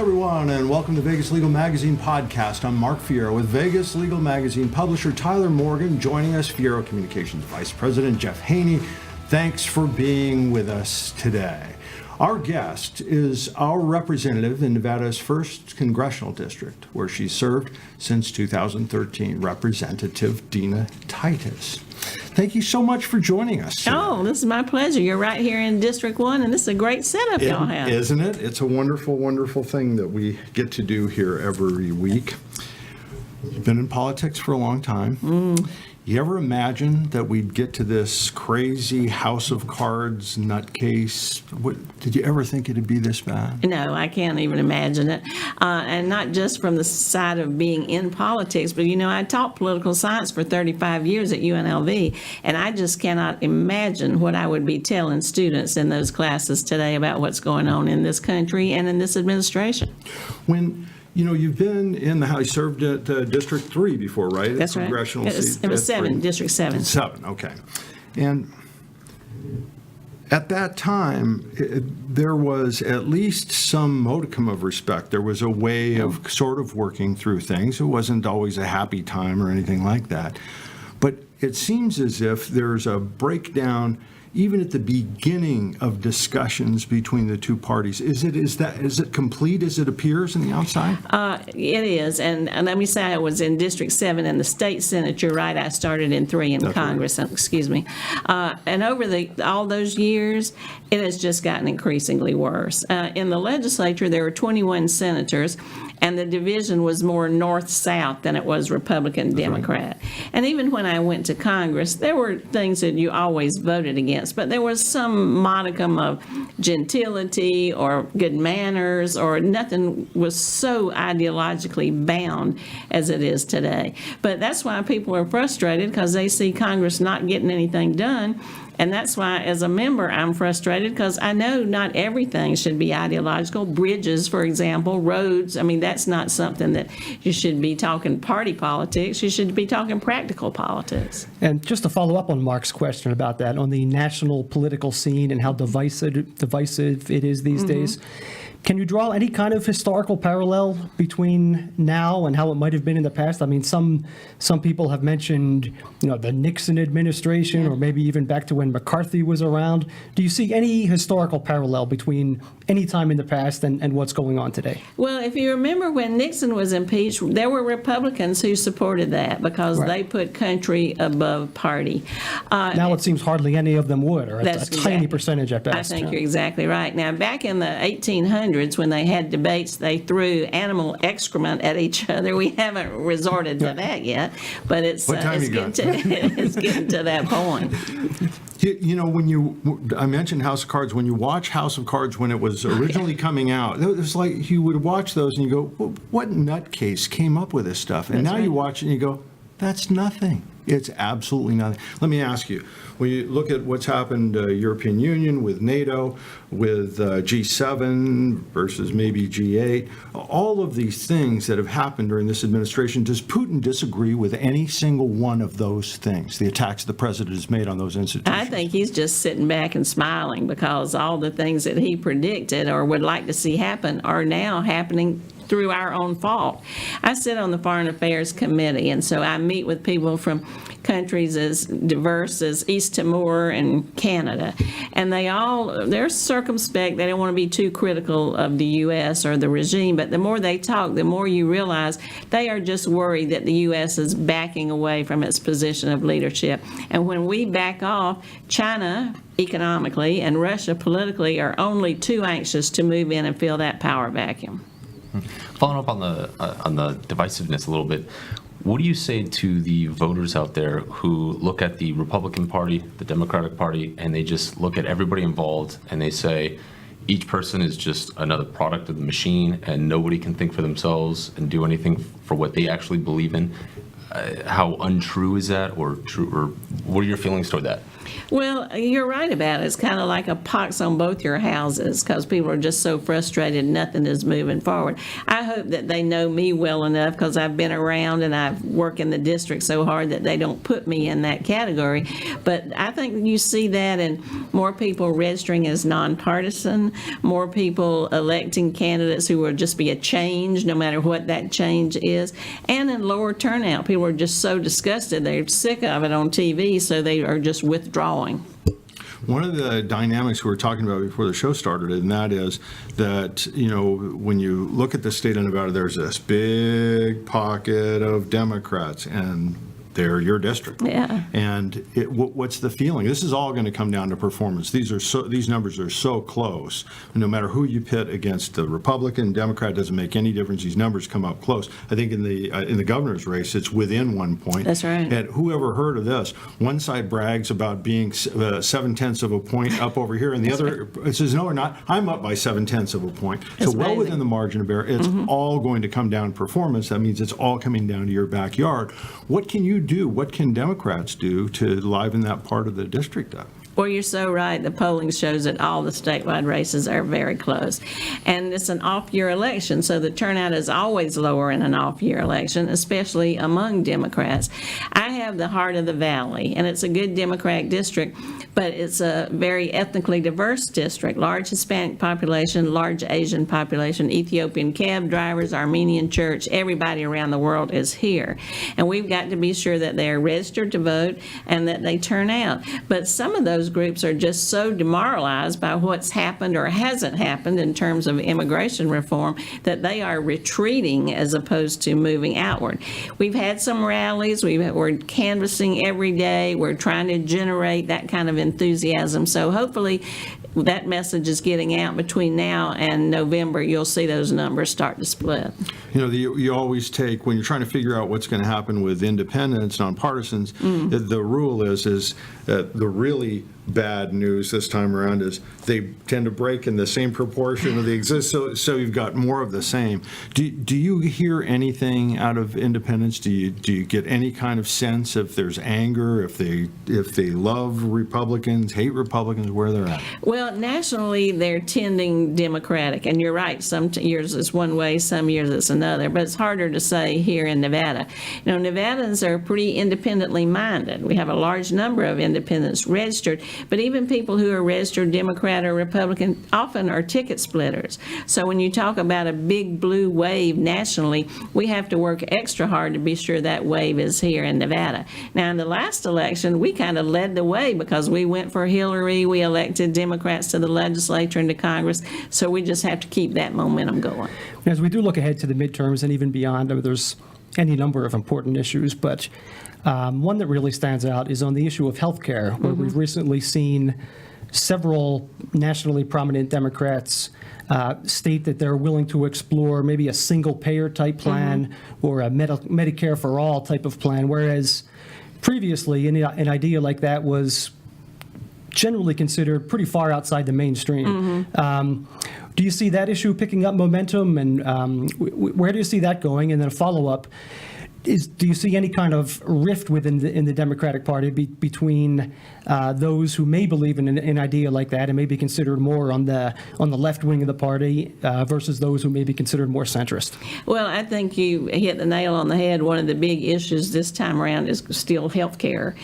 everyone, and welcome to Vegas Legal Magazine podcast. I'm Mark Fierro with Vegas Legal Magazine publisher Tyler Morgan. Joining us, Fierro Communications Vice President Jeff Haney. Thanks for being with us today. Our guest is our representative in Nevada's 1st Congressional District, where she served since 2013, Representative Dina Titus. Thank you so much for joining us today. Oh, this is my pleasure. You're right here in District 1, and this is a great setup y'all have. Isn't it? It's a wonderful, wonderful thing that we get to do here every week. You've been in politics for a long time. You ever imagine that we'd get to this crazy House of Cards nutcase? Did you ever think it'd be this bad? No, I can't even imagine it. And not just from the side of being in politics, but I taught political science for 35 years at UNLV, and I just cannot imagine what I would be telling students in those classes today about what's going on in this country and in this administration. When you've been in the House, you served at District 3 before, right? That's right. Congressional seat. It was 7, District 7. 7, okay. And at that time, there was at least some modicum of respect. There was a way of sort of working through things. It wasn't always a happy time or anything like that. But it seems as if there's a breakdown even at the beginning of discussions between the two parties. Is it complete as it appears on the outside? It is, and let me say I was in District 7 in the state Senate. You're right, I started in 3 in Congress, excuse me. And over all those years, it has just gotten increasingly worse. In the legislature, there were 21 senators, and the division was more north-south than it was Republican-Democrat. Right. And even when I went to Congress, there were things that you always voted against, but there was some modicum of gentility or good manners, or nothing was so ideologically bound as it is today. But that's why people are frustrated, because they see Congress not getting anything done. And that's why, as a member, I'm frustrated, because I know not everything should be ideological. Bridges, for example, roads, that's not something that you should be talking party politics. You should be talking practical politics. And just to follow up on Mark's question about that, on the national political scene and how divisive it is these days, can you draw any kind of historical parallel between now and how it might have been in the past? Some people have mentioned, the Nixon administration, or maybe even back to when McCarthy was around. Do you see any historical parallel between any time in the past and what's going on today? Well, if you remember when Nixon was impeached, there were Republicans who supported that because they put country above party. Now it seems hardly any of them would, or a tiny percentage at best. I think you're exactly right. Now, back in the 1800s, when they had debates, they threw animal excrement at each other. We haven't resorted to that yet, but it's getting to that point. I mentioned House of Cards. When you watch House of Cards when it was originally coming out, it was like you would watch those and you go, well, what nutcase came up with this stuff? And now you watch it and you go, that's nothing. It's absolutely nothing. Let me ask you, when you look at what's happened, European Union with NATO, with G7 versus maybe G8, all of these things that have happened during this administration, does Putin disagree with any single one of those things, the attacks the president has made on those institutions? I think he's just sitting back and smiling, because all the things that he predicted or would like to see happen are now happening through our own fault. I sit on the Foreign Affairs Committee, and so I meet with people from countries as diverse as East Timor and Canada, and they're circumspect. They don't want to be too critical of the U.S. or the regime, but the more they talk, the more you realize they are just worried that the U.S. is backing away from its position of leadership. And when we back off, China economically and Russia politically are only too anxious to move in and fill that power vacuum. Following up on the divisiveness a little bit, what do you say to the voters out there who look at the Republican Party, the Democratic Party, and they just look at everybody involved and they say each person is just another product of the machine and nobody can think for themselves and do anything for what they actually believe in? how untrue is that, or true, or what are your feelings toward that? Well, you're right about it. It's kind of like a pox on both your houses because people are just so frustrated, nothing is moving forward. I hope that they know me well enough because I've been around and I've worked in the district so hard that they don't put me in that category. But I think you see that in more people registering as nonpartisan, more people electing candidates who will just be a change, no matter what that change is, and in lower turnout. People are just so disgusted. They're sick of it on TV, so they are just withdrawing. One of the dynamics we were talking about before the show started, and that is that, when you look at the state of Nevada, there's this big pocket of Democrats, and they're your district. Yeah. And what's the feeling? This is all going to come down to performance. These numbers are so close. No matter who you pit against, the Republican, Democrat, doesn't make any difference. These numbers come up close. I think in the governor's race, it's within 1 point. That's right. And whoever heard of this? One side brags about being 7/10 of a point up over here, and the other says, no, we're not. I'm up by 7/10 of a point. That's so well amazing. within the margin of error. It's all going to come down to performance. That means it's all coming down to your backyard. What can you do? What can Democrats do to liven that part of the district up? Well, you're so right. The polling shows that all the statewide races are very close. And it's an off-year election, so the turnout is always lower in an off-year election, especially among Democrats. I have the heart of the Valley, and it's a good Democratic district, but it's a very ethnically diverse district, large Hispanic population, large Asian population, Ethiopian cab drivers, Armenian church, everybody around the world is here. And we've got to be sure that they're registered to vote and that they turn out. But some of those groups are just so demoralized by what's happened or hasn't happened in terms of immigration reform that they are retreating as opposed to moving outward. We've had some rallies. We're canvassing every day. We're trying to generate that kind of enthusiasm. So hopefully that message is getting out between now and November. You'll see those numbers start to split. You always take, when you're trying to figure out what's going to happen with independents, nonpartisans, the rule is the really bad news this time around is they tend to break in the same proportion of the exist. So you've got more of the same. Do you hear anything out of independents? Do you get any kind of sense if there's anger, if they love Republicans, hate Republicans, where they're at? Well, nationally, they're tending Democratic, and you're right. Some years it's one way, some years it's another, but it's harder to say here in Nevada. Nevadans are pretty independently minded. We have a large number of independents registered, but even people who are registered Democrat or Republican often are ticket splitters. So when you talk about a big blue wave nationally, we have to work extra hard to be sure that wave is here in Nevada. Now, in the last election, we kind of led the way because we went for Hillary, we elected Democrats to the legislature and to Congress, so we just have to keep that momentum going. As we do look ahead to the midterms and even beyond, there's any number of important issues, but one that really stands out is on the issue of health care, where we've recently seen several nationally prominent Democrats state that they're willing to explore maybe a single-payer type plan or a Medicare for all type of plan, whereas previously an idea like that was generally considered pretty far outside the mainstream. Do you see that issue picking up momentum, and where do you see that going? And then a follow-up is, do you see any kind of rift within the Democratic Party between those who may believe in an idea like that and may be considered more on the left wing of the party versus those who may be considered more centrist? Well, I think you hit the nail on the head. One of the big issues this time around is still health care.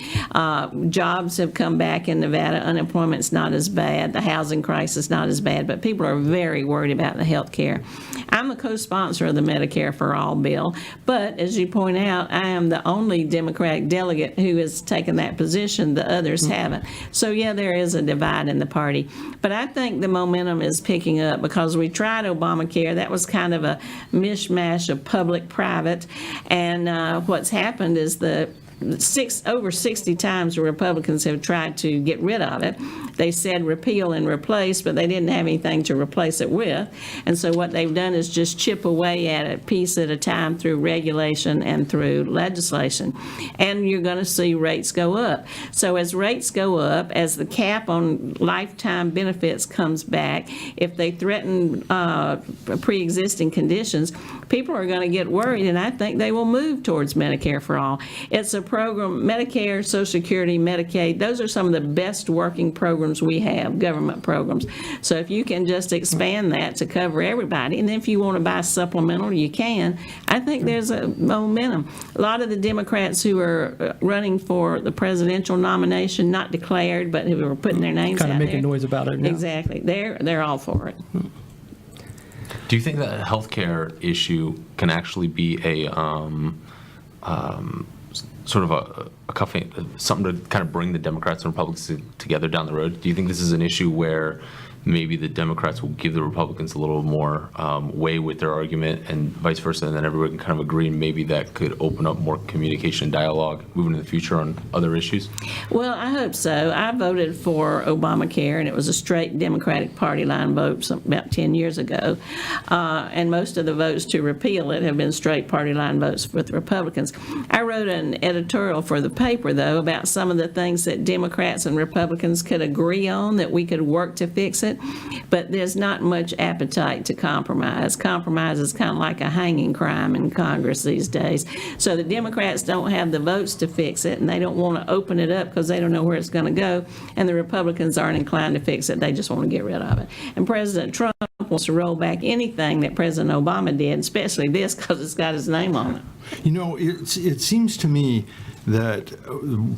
Jobs have come back in Nevada. Unemployment's not as bad. The housing crisis not as bad, but people are very worried about the health care. I'm a co-sponsor of the Medicare for All bill, but as you point out, I am the only Democratic delegate who has taken that position. The others haven't. So, yeah, there is a divide in the party. But I think the momentum is picking up because we tried Obamacare. That was kind of a mishmash of public-private. And what's happened is the over 60 times the Republicans have tried to get rid of it. They said repeal and replace, but they didn't have anything to replace it with. And so what they've done is just chip away at it piece at a time through regulation and through legislation. And you're going to see rates go up. So as rates go up, as the cap on lifetime benefits comes back, if they threaten pre-existing conditions, people are going to get worried, and I think they will move towards Medicare for All. It's a program, Medicare, Social Security, Medicaid, those are some of the best working programs we have, government programs. So if you can just expand that to cover everybody, and then if you want to buy supplemental, you can. I think there's a momentum. A lot of the Democrats who are running for the presidential nomination, not declared, but who are putting their names out there. Kind of making noise about it now. Exactly. They're all for it. Do you think that a healthcare issue can actually be a sort of a cuffing, something to kind of bring the Democrats and Republicans together down the road? Do you think this is an issue where maybe the Democrats will give the Republicans a little more way with their argument and vice versa, and then everyone can kind of agree, and maybe that could open up more communication and dialogue moving in the future on other issues? Well, I hope so. I voted for Obamacare, and it was a straight Democratic Party line vote about 10 years ago. And most of the votes to repeal it have been straight party line votes with Republicans. I wrote an editorial for the paper, though, about some of the things that Democrats and Republicans could agree on, that we could work to fix it. But there's not much appetite to compromise. Compromise is kind of like a hanging crime in Congress these days. So the Democrats don't have the votes to fix it, and they don't want to open it up because they don't know where it's going to go. And the Republicans aren't inclined to fix it. They just want to get rid of it. And President Trump wants to roll back anything that President Obama did, especially this, because it's got his name on it. You know, it seems to me that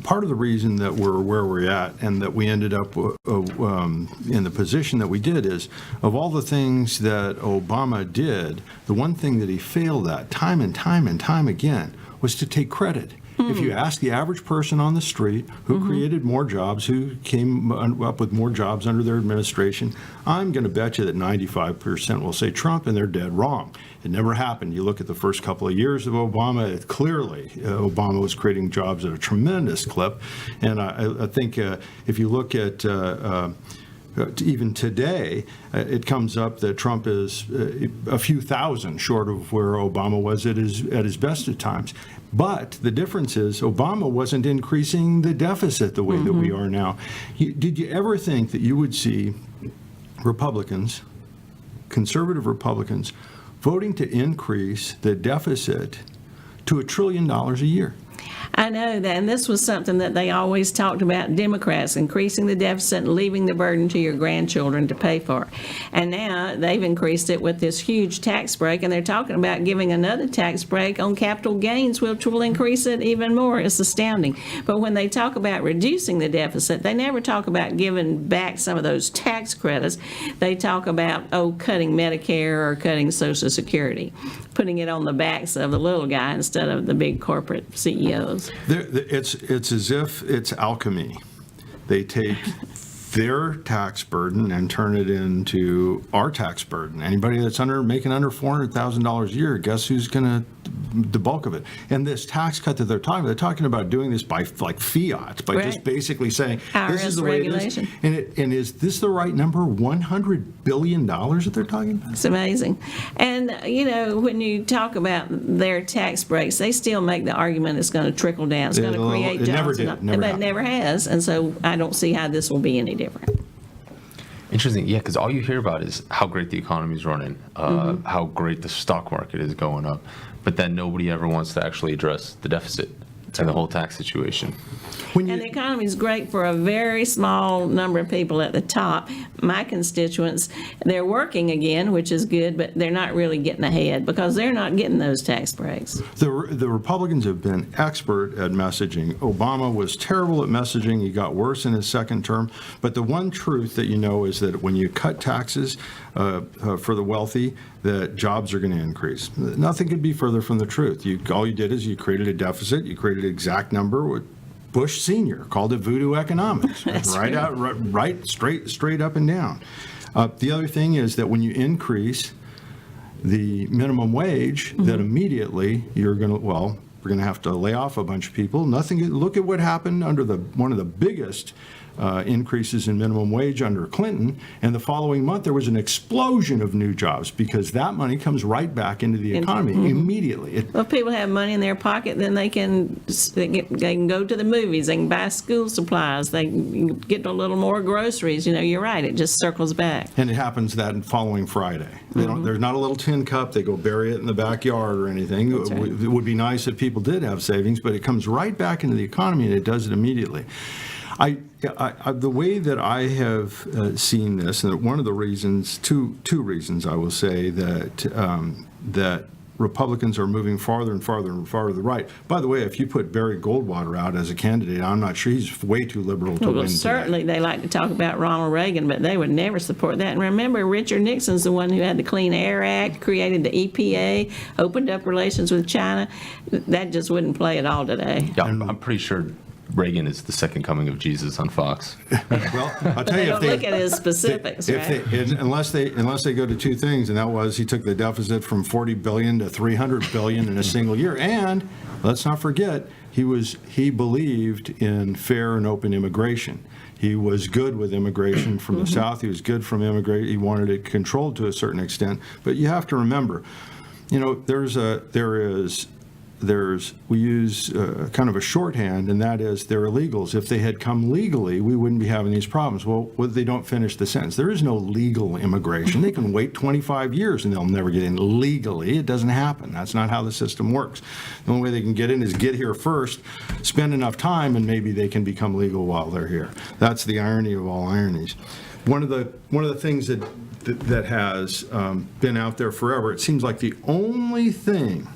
part of the reason that we're where we're at and that we ended up in the position that we did is, of all the things that Obama did, the one thing that he failed at time and time and time again was to take credit. If you ask the average person on the street who created more jobs, who came up with more jobs under their administration, I'm going to bet you that 95% will say Trump, and they're dead wrong. It never happened. You look at the first couple of years of Obama, clearly Obama was creating jobs at a tremendous clip. And I think if you look at even today, it comes up that Trump is a few thousand short of where Obama was at his best at times. But the difference is Obama wasn't increasing the deficit the way that we are now. Did you ever think that you would see Republicans, conservative Republicans, voting to increase the deficit to $1 trillion a year? I know that, and this was something that they always talked about, Democrats, increasing the deficit and leaving the burden to your grandchildren to pay for it. And now they've increased it with this huge tax break, and they're talking about giving another tax break on capital gains, which will increase it even more. It's astounding. But when they talk about reducing the deficit, they never talk about giving back some of those tax credits. They talk about, cutting Medicare or cutting Social Security, putting it on the backs of the little guy instead of the big corporate CEOs. It's as if it's alchemy. They take their tax burden and turn it into our tax burden. Anybody that's making under $400,000 a year, guess who's going to the bulk of it? And this tax cut that they're talking about doing this by like fiat, by just basically saying this is the way it is. And is this the right number? $100 billion that they're talking about? It's amazing. And, when you talk about their tax breaks, they still make the argument it's going to trickle down. It's going to create jobs. But it never has. And so I don't see how this will be any different. Interesting, yeah, because all you hear about is how great the economy is running, how great the stock market is going up, but then nobody ever wants to actually address the deficit and the whole tax situation. And the economy is great for a very small number of people at the top. My constituents, they're working again, which is good, but they're not really getting ahead because they're not getting those tax breaks. The Republicans have been expert at messaging. Obama was terrible at messaging. He got worse in his second term. But the one truth that you know is that when you cut taxes for the wealthy, that jobs are going to increase. Nothing could be further from the truth. All you did is you created a deficit. You created an exact number with Bush Sr. called it voodoo economics, straight up and down. The other thing is that when you increase the minimum wage, that immediately you're going to, We're going to have to lay off a bunch of people. Look at what happened under one of the biggest increases in minimum wage under Clinton, and the following month there was an explosion of new jobs because that money comes right back into the economy immediately. Well, if people have money in their pocket, then they can go to the movies, they can buy school supplies, they can get a little more groceries. You're right, it just circles back. And it happens that following Friday. There's not a little tin cup, they go bury it in the backyard or anything. That's right. It would be nice if people did have savings, but it comes right back into the economy, and it does it immediately. The way that I have seen this, and one of the reasons, two reasons I will say that Republicans are moving farther and farther and farther to the right. By the way, if you put Barry Goldwater out as a candidate, I'm not sure, he's way too liberal to win today. Certainly they like to talk about Ronald Reagan, but they would never support that. And remember, Richard Nixon's the one who had the Clean Air Act, created the EPA, opened up relations with China. That just wouldn't play at all today. Yeah, I'm pretty sure Reagan is the second coming of Jesus on Fox. Well, I'll tell They you, don't look at his specifics, right? unless they go to two things, and that was he took the deficit from $40 billion to $300 billion in a single year, and let's not forget he believed in fair and open immigration. He was good with immigration from the South. He was good from immigration. He wanted it controlled to a certain extent. But you have to remember, we use kind of a shorthand, and that is they're illegals. If they had come legally, we wouldn't be having these problems. Well, they don't finish the sentence. There is no legal immigration. They can wait 25 years and they'll never get in legally. It doesn't happen. That's not how the system works. The only way they can get in is get here first, spend enough time, and maybe they can become legal while they're here. That's the irony of all ironies. One of the things that has been out there forever, it seems like the only thing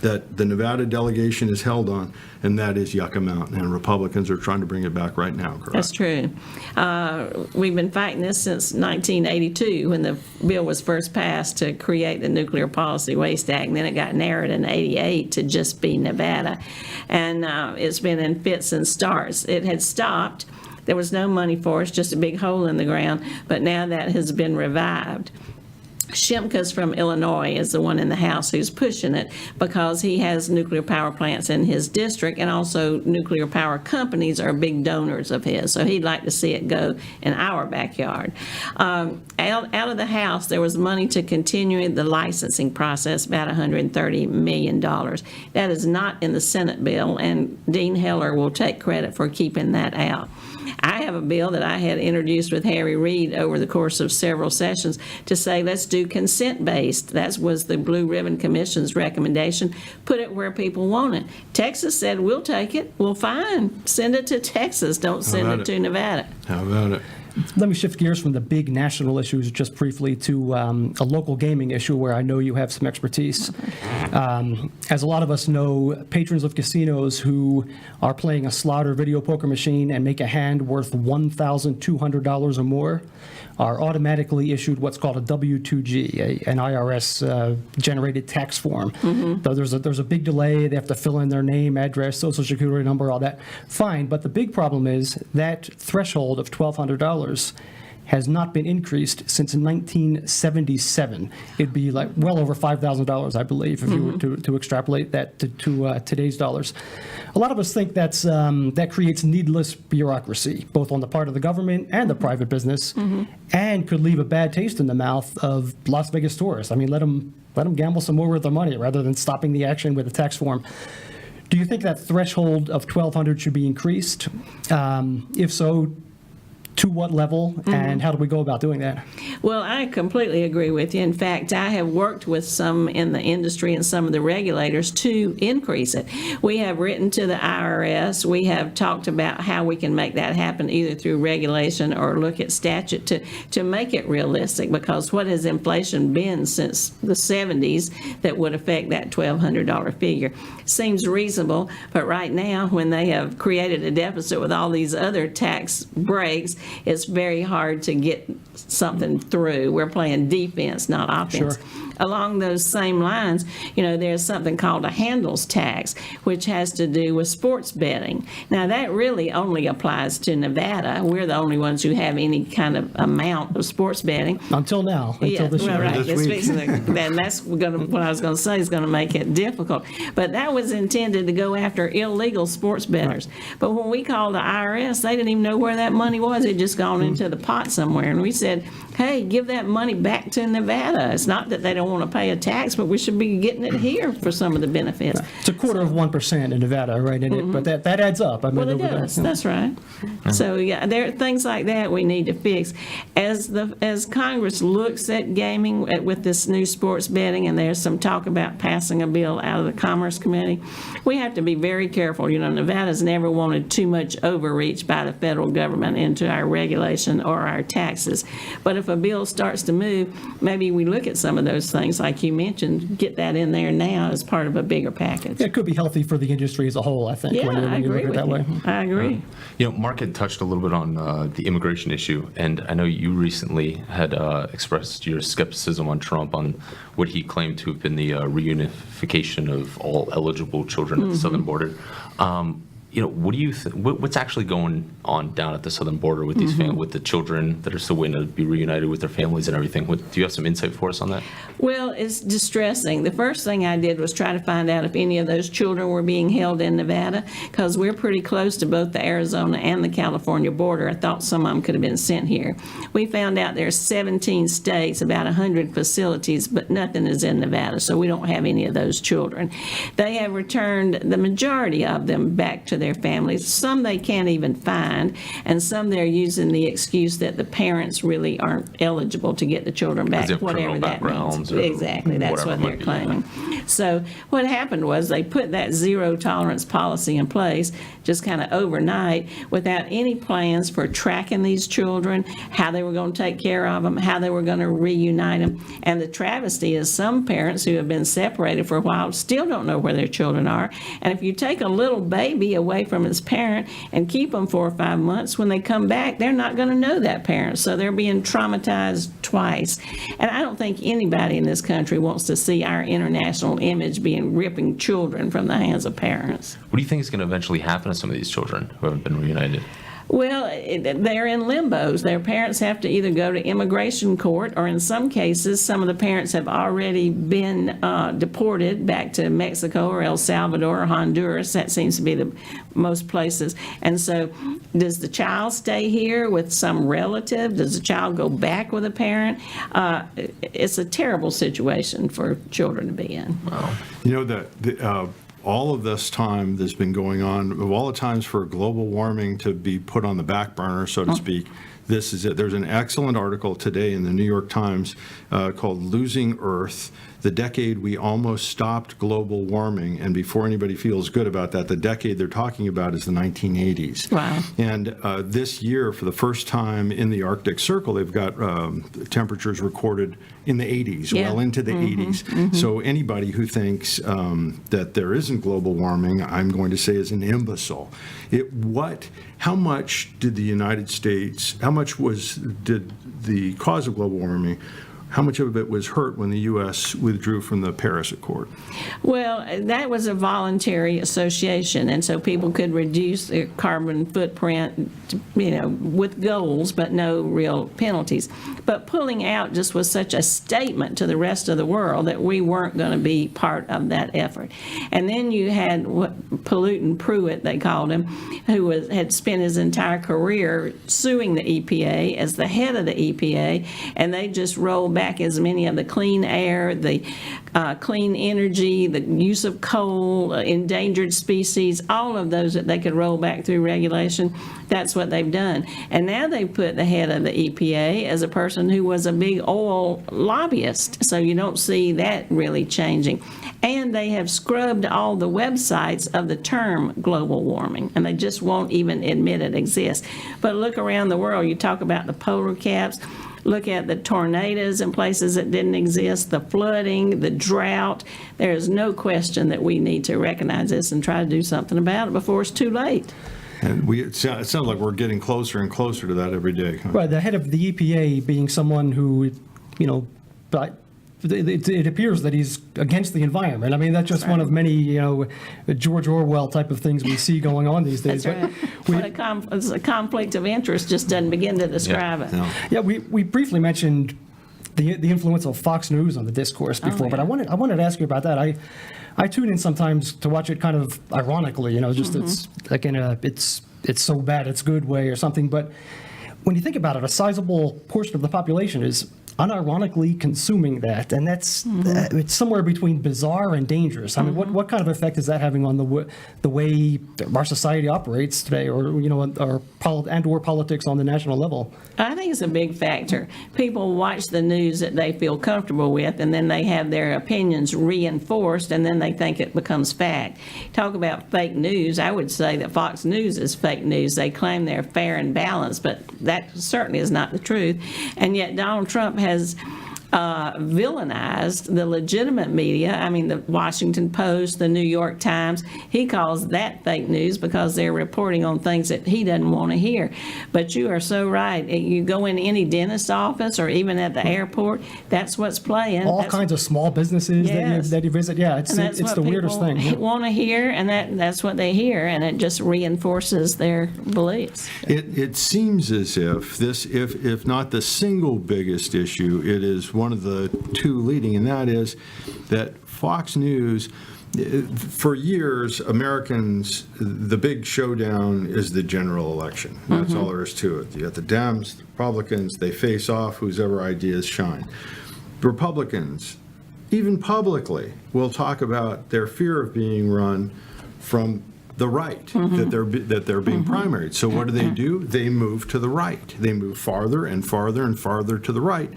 that the Nevada delegation is held on, and that is Yucca Mountain, and Republicans are trying to bring it back right now, correct? That's true. We've been fighting this since 1982 when the bill was first passed to create the Nuclear Policy Waste Act, and then it got narrowed in 88 to just be Nevada. And it's been in fits and starts. It had stopped. There was no money for it, it's just a big hole in the ground, but now that has been revived. Shimka's from Illinois is the one in the House who's pushing it because he has nuclear power plants in his district, and also nuclear power companies are big donors of his, so he'd like to see it go in our backyard. Out of the House, there was money to continue the licensing process, about $130 million. That is not in the Senate bill, and Dean Heller will take credit for keeping that out. I have a bill that I had introduced with Harry Reid over the course of several sessions to say let's do consent-based. That was the Blue Ribbon Commission's recommendation. Put it where people want it. Texas said, we'll take it. Well, fine. Send it to Texas. Don't send it to Nevada. How about it? Let me shift gears from the big national issues just briefly to a local gaming issue where I know you have some expertise. As a lot of us know, patrons of casinos who are playing a slot or video poker machine and make a hand worth $1,200 or more are automatically issued what's called a W-2G, an IRS-generated tax form. Though there's a big delay. They have to fill in their name, address, social security number, all that. Fine, but the big problem is that threshold of $1,200 has not been increased since 1977. It'd be like well over $5,000, I believe, if you were to extrapolate that to today's dollars. A lot of us think that creates needless bureaucracy, both on the part of the government and the private business, and could leave a bad taste in the mouth of Las Vegas tourists. I mean, let them gamble some more with their money rather than stopping the action with a tax form. Do you think that threshold of $1,200 should be increased? If so, to what level, and how do we go about doing that? Well, I completely agree with you. In fact, I have worked with some in the industry and some of the regulators to increase it. We have written to the IRS. We have talked about how we can make that happen either through regulation or look at statute to make it realistic, because what has inflation been since the 70s that would affect that $1,200 figure? Seems reasonable, but right now when they have created a deficit with all these other tax breaks, it's very hard to get something through. We're playing defense, not offense. Sure. along those same lines, there's something called a handles tax, which has to do with sports betting. Now, that really only applies to Nevada. We're the only ones who have any kind of amount of sports betting. Until now, until this well, year. right. This week. Then that's what I was going to say is going to make it difficult. But that was intended to go after illegal sports bettors. But when we called the IRS, they didn't even know where that money was. It had just gone into the pot somewhere. And we said, hey, give that money back to Nevada. It's not that they don't want to pay a tax, but we should be getting it here for some of the benefits. It's a quarter of 1% in Nevada, right? But that adds up. I mean, Well, it over there, does. That's right. So, yeah, there are things like that we need to fix. As Congress looks at gaming with this new sports betting, and there's some talk about passing a bill out of the Commerce Committee, we have to be very careful. Nevada's never wanted too much overreach by the federal government into our regulation or our taxes. But if a bill starts to move, maybe we look at some of those things, like you mentioned, get that in there now as part of a bigger package. it could be healthy for the industry as a whole, I think, Yeah, when I you look agree at it with that way. you. I agree. Mark had touched a little bit on the immigration issue, and I know you recently had expressed your skepticism on Trump on what he claimed to have been the reunification of all eligible children at the southern border. What do you what's actually going on down at the southern border with these with the children that are still waiting to be reunited with their families and everything? Do you have some insight for us on that? Well, it's distressing. The first thing I did was try to find out if any of those children were being held in Nevada, because we're pretty close to both the Arizona and the California border. I thought some of them could have been sent here. We found out there's 17 states, about 100 facilities, but nothing is in Nevada, so we don't have any of those children. They have returned the majority of them back to their families. Some they can't even find, and some they're using the excuse that the parents really aren't eligible to get the children back, they have whatever criminal that means. backgrounds or Exactly, that's whatever what it they're might be, claiming. So what happened was they put that zero tolerance policy in place just kind of overnight without any plans for tracking these children, how they were going to take care of them, how they were going to reunite them. And the travesty is some parents who have been separated for a while still don't know where their children are. And if you take a little baby away from its parent and keep them 4 or 5 months, when they come back, they're not going to know that parent. So they're being traumatized twice. And I don't think anybody in this country wants to see our international image being ripping children from the hands of parents. What do you think is going to eventually happen to some of these children who haven't been reunited? Well, they're in limbos. Their parents have to either go to immigration court, or in some cases, some of the parents have already been deported back to Mexico or El Salvador or Honduras. That seems to be the most places. And so does the child stay here with some relative? Does the child go back with a parent? It's a terrible situation for children to be in. All of this time that's been going on, of all the times for global warming to be put on the back burner, so to speak, this is it. There's an excellent article today in the New York Times called "Losing Earth: The Decade We Almost Stopped Global Warming." And before anybody feels good about that, the decade they're talking about is the 1980s. Wow. And this year, for the first time in the Arctic Circle, they've got temperatures recorded in the 80s, Yeah. well into the 80s. So anybody who thinks that there isn't global warming, I'm going to say is an imbecile. How much did the United States, did the cause of global warming, how much of it was hurt when the U.S. withdrew from the Paris Accord? Well, that was a voluntary association, and so people could reduce their carbon footprint, with goals, but no real penalties. But pulling out just was such a statement to the rest of the world that we weren't going to be part of that effort. And then you had Pollutant Pruitt, they called him, who had spent his entire career suing the EPA as the head of the EPA, and they just rolled back as many of the clean air, the clean energy, the use of coal, endangered species, all of those that they could roll back through regulation. That's what they've done. And now they've put the head of the EPA as a person who was a big oil lobbyist. So you don't see that really changing. And they have scrubbed all the websites of the term global warming, and they just won't even admit it exists. But look around the world, you talk about the polar caps. Look at the tornadoes in places that didn't exist, the flooding, the drought. There is no question that we need to recognize this and try to do something about it before it's too late. And it sounds like we're getting closer and closer to that every day. Right, the head of the EPA being someone who, it appears that he's against the environment. I mean, that's just one of many, George Orwell type of things we see going on these days. That's right. It's a conflict of interest just doesn't begin to describe it. No. Yeah, we briefly mentioned the influence of Fox News on the discourse before, but I wanted to ask you about that. I tune in sometimes to watch it kind of ironically, just it's like in a it's so bad it's good way or something. But when you think about it, a sizable portion of the population is unironically consuming that, and that's it's somewhere between bizarre and dangerous. I mean, what kind of effect is that having on the way our society operates today, or or politics on the national level? I think it's a big factor. People watch the news that they feel comfortable with, and then they have their opinions reinforced, and then they think it becomes fact. Talk about fake news. I would say that Fox News is fake news. They claim they're fair and balanced, but that certainly is not the truth. And yet Donald Trump has villainized the legitimate media. I mean, the Washington Post, the New York Times, he calls that fake news because they're reporting on things that he doesn't want to hear. But you are so right. You go in any dentist office or even at the airport, that's what's playing. All kinds of small businesses Yes. that you visit. Yeah, it's the weirdest thing. Yeah. Want to hear, and that's what they hear, and it just reinforces their beliefs. It seems as if this, if not the single biggest issue, it is one of the two leading, and that is that Fox News, for years, Americans, the big showdown is the general election. That's all there is to it. You got the Dems, the Republicans, they face off, whose ever ideas shine. Republicans, even publicly, will talk about their fear of being run from the right, that they're being primaried. So what do? They move to the right. They move farther and farther and farther to the right.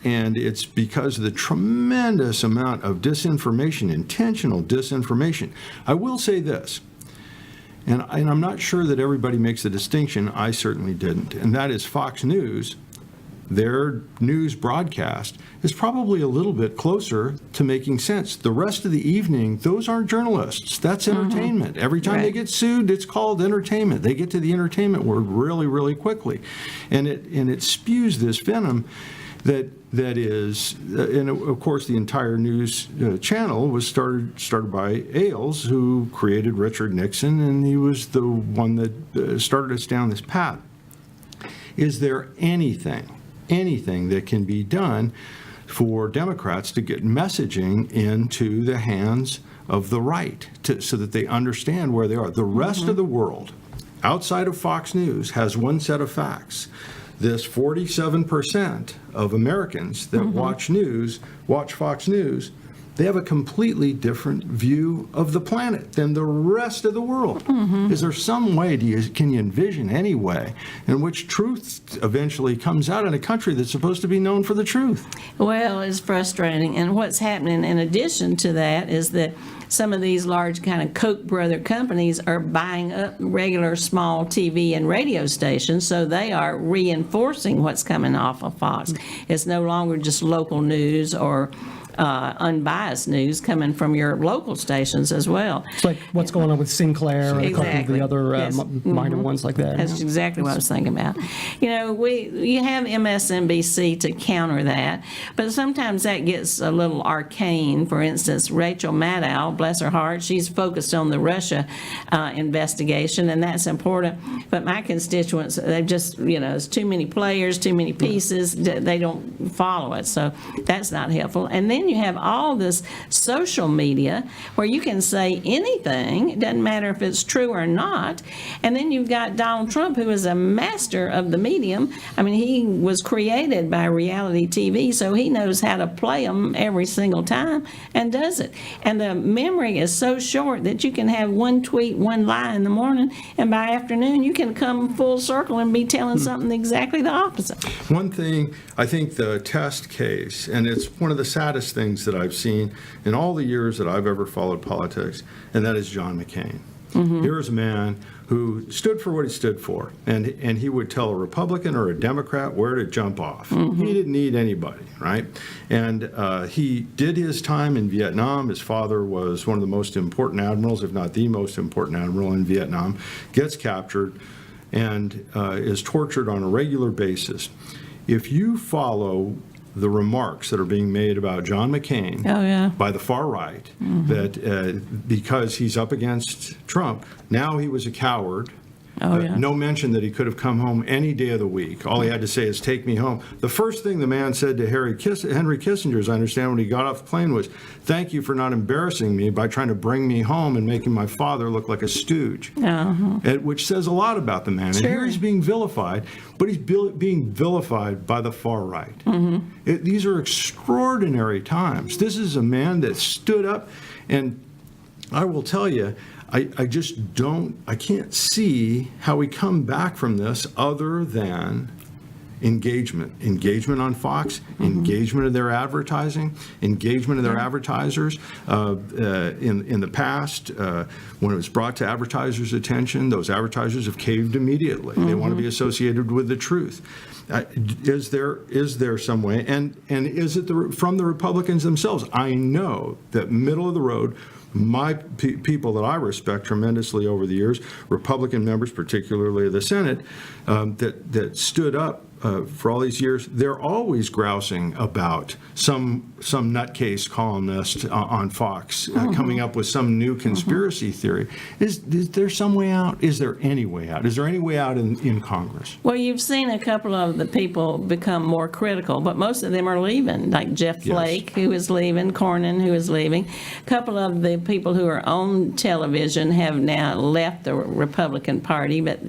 And it's because of the tremendous amount of disinformation, intentional disinformation. I will say this, and I'm not sure that everybody makes the distinction. I certainly didn't. And that is Fox News, their news broadcast is probably a little bit closer to making sense. The rest of the evening, those aren't journalists. That's entertainment. Every time they get sued, it's called entertainment. They get to the entertainment word really, really quickly. And it spews this venom that is, and of course the entire news channel was started by Ailes, who created Richard Nixon, and he was the one that started us down this path. Is there anything that can be done for Democrats to get messaging into the hands of the right so that they understand where they are? The rest of the world, outside of Fox News, has one set of facts. This 47% of Americans that watch Fox News, they have a completely different view of the planet than the rest of the world. Is there some way, can you envision any way in which truth eventually comes out in a country that's supposed to be known for the truth? Well, it's frustrating. And what's happening in addition to that is that some of these large kind of Koch brother companies are buying up regular small TV and radio stations, so they are reinforcing what's coming off of Fox. It's no longer just local news or unbiased news coming from your local stations as well. It's like what's going on with Sinclair and a couple of Exactly. the other Yes. minor ones like that. That's exactly what I was thinking about. You have MSNBC to counter that, but sometimes that gets a little arcane. For instance, Rachel Maddow, bless her heart, she's focused on the Russia investigation, and that's important. But my constituents, they just, it's too many players, too many pieces, they don't follow it. So that's not helpful. And then you have all this social media where you can say anything, it doesn't matter if it's true or not. And then you've got Donald Trump, who is a master of the medium. I mean, he was created by reality TV, so he knows how to play them every single time and does it. And the memory is so short that you can have one tweet, one lie in the morning, and by afternoon you can come full circle and be telling something exactly the opposite. One thing, I think the test case, and it's one of the saddest things that I've seen in all the years that I've ever followed politics, and that is John McCain. Here's a man who stood for what he stood for, and he would tell a Republican or a Democrat where to jump off. He didn't need anybody, right? And he did his time in Vietnam. His father was one of the most important admirals, if not the most important admiral in Vietnam, gets captured and is tortured on a regular basis. If you follow the remarks that are being made about John McCain Oh, yeah. by the far right, that because he's up against Trump, now he was a coward. Oh, yeah. No mention that he could have come home any day of the week. All he had to say is, take me home. The first thing the man said to Henry Kissinger, as I understand, when he got off the plane was, thank you for not embarrassing me by trying to bring me home and making my father look like a stooge. Which says a lot about the man. And here he's being vilified, but he's being vilified by the far right. These are extraordinary times. This is a man that stood up, and I will tell you, I just I can't see how we come back from this other than engagement on Fox, engagement of their advertising, engagement of their advertisers. In the past, when it was brought to advertisers' attention, those advertisers have caved immediately. They want to be associated with the truth. Is there some way, and is it from the Republicans themselves? I know that middle of the road, my people that I respect tremendously over the years, Republican members, particularly the Senate, that stood up for all these years, they're always grousing about some nutcase columnist on Fox coming up with some new conspiracy theory. Is there some way out? Is there any way out? Is there any way out in Congress? Well, you've seen a couple of the people become more critical, but most of them are leaving, like Jeff Flake, who is leaving, Cornyn, who is leaving. A couple of the people who are on television have now left the Republican Party, but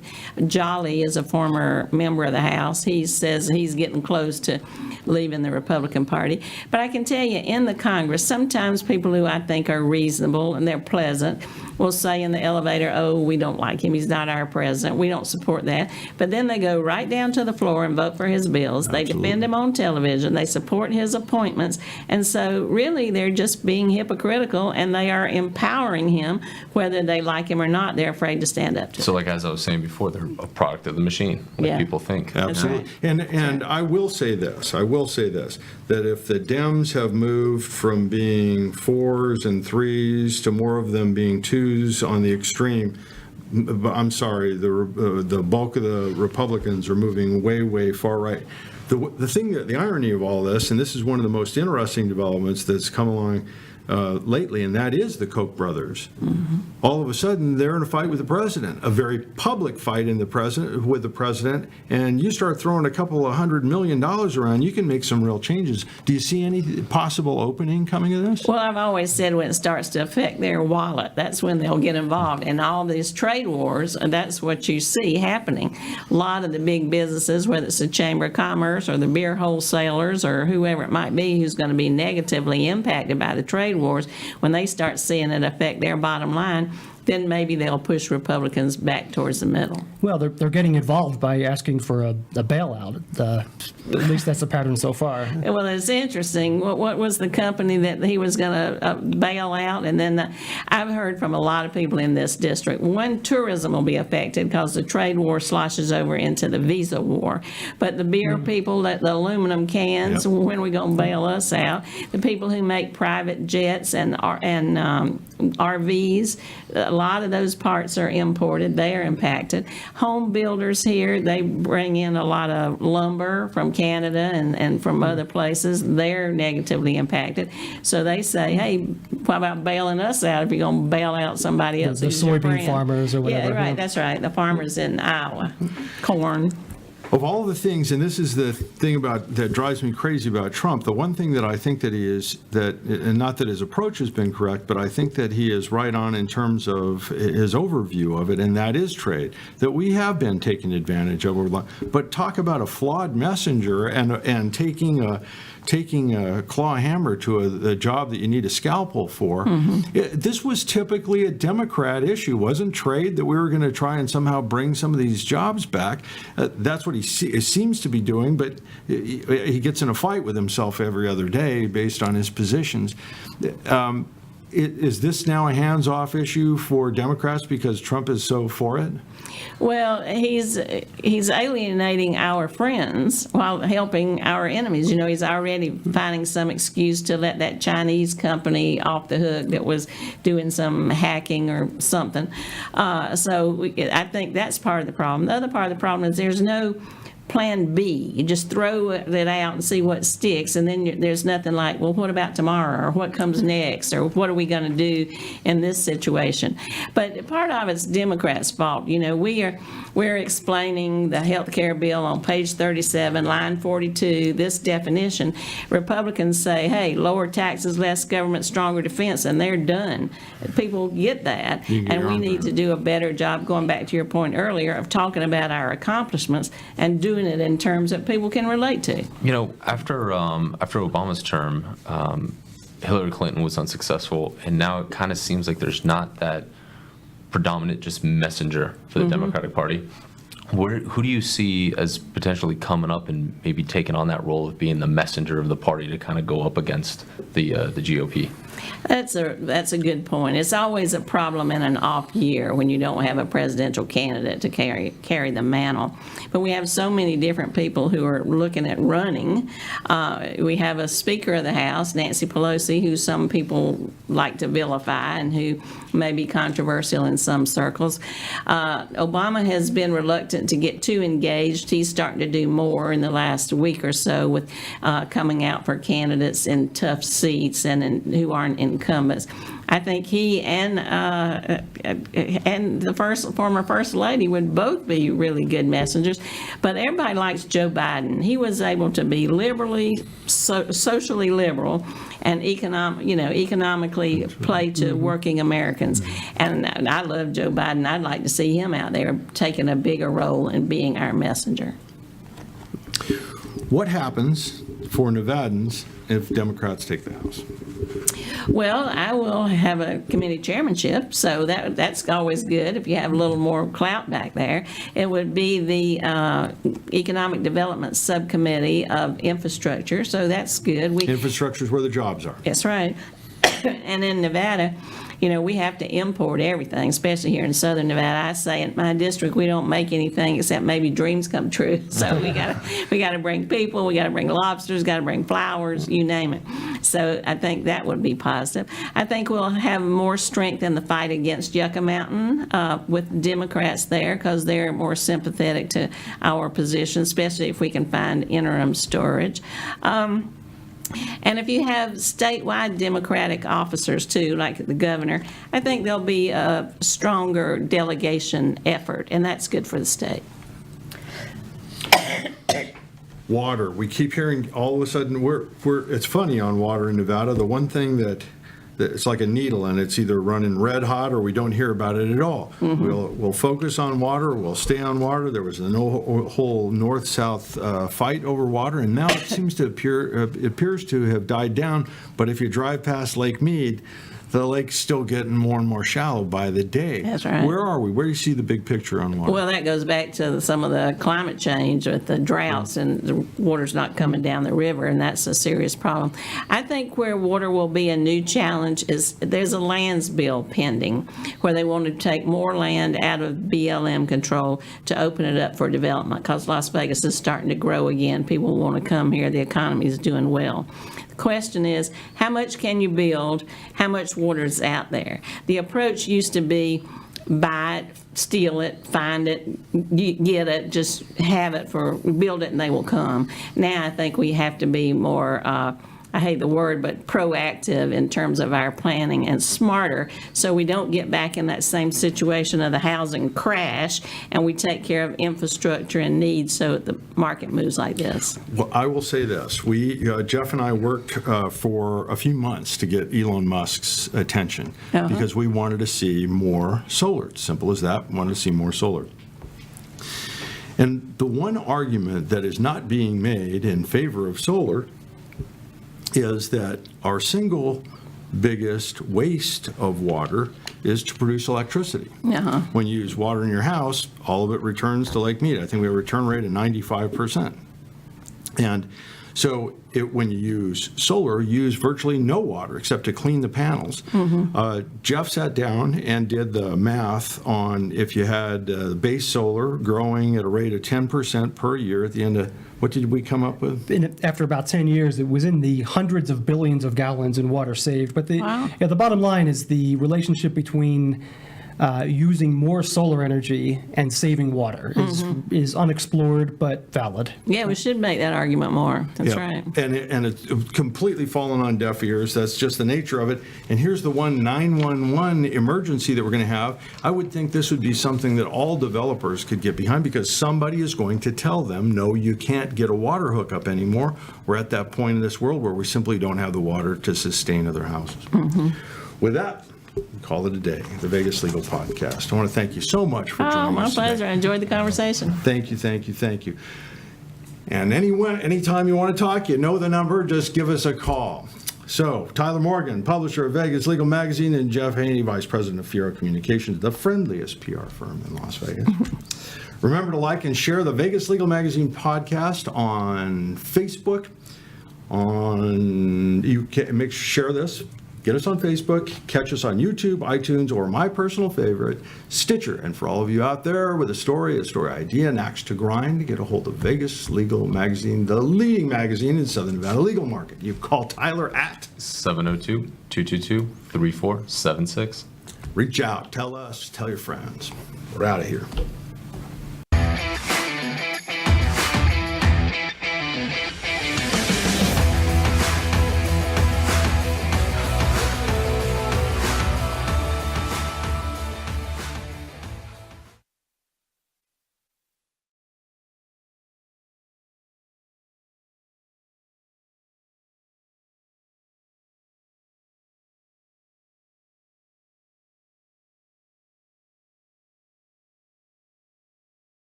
Jolly is a former member of the House. He says he's getting close to leaving the Republican Party. But I can tell you, in the Congress, sometimes people who I think are reasonable and they're pleasant will say in the elevator, oh, we don't like him, he's not our president, we don't support that. But then they go right down to the floor and vote for his bills. They defend him on television, they support his appointments, and so really they're just being hypocritical, and they are empowering him, whether they like him or not. They're afraid to stand up to So him. like as I was saying before, they're a product of the machine, like people think. Absolutely. And I will say this, that if the Dems have moved from being 4s and 3s to more of them being 2s on the extreme, I'm sorry, the bulk of the Republicans are moving way, way far right. The irony of all this, and this is one of the most interesting developments that's come along lately, and that is the Koch brothers. All of a sudden, they're in a fight with the president, a very public fight with the president, and you start throwing a couple of $100 million around, you can make some real changes. Do you see any possible opening coming of this? Well, I've always said when it starts to affect their wallet, that's when they'll get involved. And all these trade wars, and that's what you see happening. A lot of the big businesses, whether it's the Chamber of Commerce or the beer wholesalers or whoever it might be who's going to be negatively impacted by the trade wars, when they start seeing it affect their bottom line, then maybe they'll push Republicans back towards the middle. Well, they're getting involved by asking for a bailout. At least that's the pattern so far. Well, it's interesting. What was the company that he was going to bail out? And then I've heard from a lot of people in this district, one, tourism will be affected because the trade war sloshes over into the visa war. But the beer people, the aluminum cans, when are we going to bail us out? The people who make private jets and RVs, a lot of those parts are imported. They are impacted. Home builders here, they bring in a lot of lumber from Canada and from other places. They're negatively impacted. So they say, hey, what about bailing us out if you're going to bail out somebody else? The who's your soybean friend? farmers or whatever. Yeah, right, that's right. The farmers in Iowa. Corn. Of all the things, and this is the thing that drives me crazy about Trump, the one thing that I think that he is, and not that his approach has been correct, but I think that he is right on in terms of his overview of it, and that is trade, that we have been taken advantage of. But talk about a flawed messenger and taking a claw hammer to a job that you need a scalpel for. This was typically a Democrat issue, wasn't trade, that we were going to try and somehow bring some of these jobs back. That's what he seems to be doing, but he gets in a fight with himself every other day based on his positions. Is this now a hands-off issue for Democrats because Trump is so for it? Well, he's alienating our friends while helping our enemies. You know, he's already finding some excuse to let that Chinese company off the hook that was doing some hacking or something. So I think that's part of the problem. The other part of the problem is there's no plan B. You just throw it out and see what sticks, and then there's nothing like, well, what about tomorrow, or what comes next, or what are we going to do in this situation? But part of it's Democrats' fault. You know, we're explaining the health care bill on page 37, line 42, this definition. Republicans say, hey, lower taxes, less government, stronger defense, and they're done. People get that, You can get and we around need that. to do a better job, going back to your point earlier, of talking about our accomplishments and doing it in terms that people can relate to. You know, after Obama's term, Hillary Clinton was unsuccessful, and now it kind of seems like there's not that predominant just messenger for the Democratic Party. Who do you see as potentially coming up and maybe taking on that role of being the messenger of the party to kind of go up against the GOP? That's a good point. It's always a problem in an off year when you don't have a presidential candidate to carry the mantle. But we have so many different people who are looking at running. We have a Speaker of the House, Nancy Pelosi, who some people like to vilify and who may be controversial in some circles. Obama has been reluctant to get too engaged. He's starting to do more in the last week or so with coming out for candidates in tough seats and who aren't incumbents. I think he and the former First Lady would both be really good messengers. But everybody likes Joe Biden. He was able to be socially liberal and economically play to working Americans. And I love Joe Biden. I'd like to see him out there taking a bigger role in being our messenger. What happens for Nevadans if Democrats take the House? Well, I will have a committee chairmanship, so that's always good if you have a little more clout back there. It would be the Economic Development Subcommittee of Infrastructure, so that's good. Infrastructure is where the jobs are. That's right. And in Nevada, we have to import everything, especially here in southern Nevada. I say in my district, we don't make anything except maybe dreams come true. So we gotta bring people, we gotta bring lobsters, gotta bring flowers, you name it. So I think that would be positive. I think we'll have more strength in the fight against Yucca Mountain with Democrats there, because they're more sympathetic to our position, especially if we can find interim storage. And if you have statewide Democratic officers too, like the governor, I think there'll be a stronger delegation effort, and that's good for the state. Water. We keep hearing all of a sudden it's funny on water in Nevada. The one thing that it's like a needle, and it's either running red hot or we don't hear about it at all. We'll focus on water, we'll stay on water. There was a whole north-south fight over water, and now it seems to appears to have died down. But if you drive past Lake Mead, the lake's still getting more and more shallow by the day. That's right. Where are we? Where do you see the big picture on water? Well, that goes back to some of the climate change with the droughts and the water's not coming down the river, and that's a serious problem. I think where water will be a new challenge is there's a lands bill pending where they want to take more land out of BLM control to open it up for development, because Las Vegas is starting to grow again. People want to come here. The economy is doing well. Question is, how much can you build? How much water is out there? The approach used to be buy it, steal it, find it, get it, just have it build it and they will come. Now I think we have to be more, I hate the word, but proactive in terms of our planning and smarter, so we don't get back in that same situation of the housing crash, and we take care of infrastructure and needs so the market moves like this. Well, I will say this. Jeff and I worked for a few months to get Elon Musk's attention because we wanted to see more solar. Simple as that. Wanted to see more solar. And the one argument that is not being made in favor of solar is that our single biggest waste of water is to produce electricity. When you use water in your house, all of it returns to Lake Mead. I think we have a return rate of 95%. And so when you use solar, you use virtually no water except to clean the panels. Jeff sat down and did the math on if you had base solar growing at a rate of 10% per year at the end of, what did we come up with? After about 10 years, it was in the hundreds of billions of gallons in water saved. But the bottom line is the relationship between using more solar energy and saving water is unexplored but valid. Yeah, we should make that argument more. That's Yeah. right. And it's completely fallen on deaf ears. That's just the nature of it. And here's the one 911 emergency that we're going to have. I would think this would be something that all developers could get behind, because somebody is going to tell them, no, you can't get a water hookup anymore. We're at that point in this world where we simply don't have the water to sustain other houses. With that, we call it a day, the Vegas Legal Podcast. I want to thank you so much for joining Oh, my us today. pleasure. I enjoyed the conversation. Thank you, thank you, thank you. And anytime you want to talk, you know the number, just give us a call. So, Tyler Morgan, publisher of Vegas Legal Magazine, and Jeff Haney, Vice President of Fiera Communications, the friendliest PR firm in Las Vegas. Remember to like and share the Vegas Legal Magazine podcast on Facebook. You can share this. Get us on Facebook, catch us on YouTube, iTunes, or my personal favorite, Stitcher. And for all of you out there with a story idea, an axe to grind, get a hold of Vegas Legal Magazine, the leading magazine in Southern Nevada legal market. You call Tyler at 702-222-3476. reach out, tell us, tell your friends. We're out of here.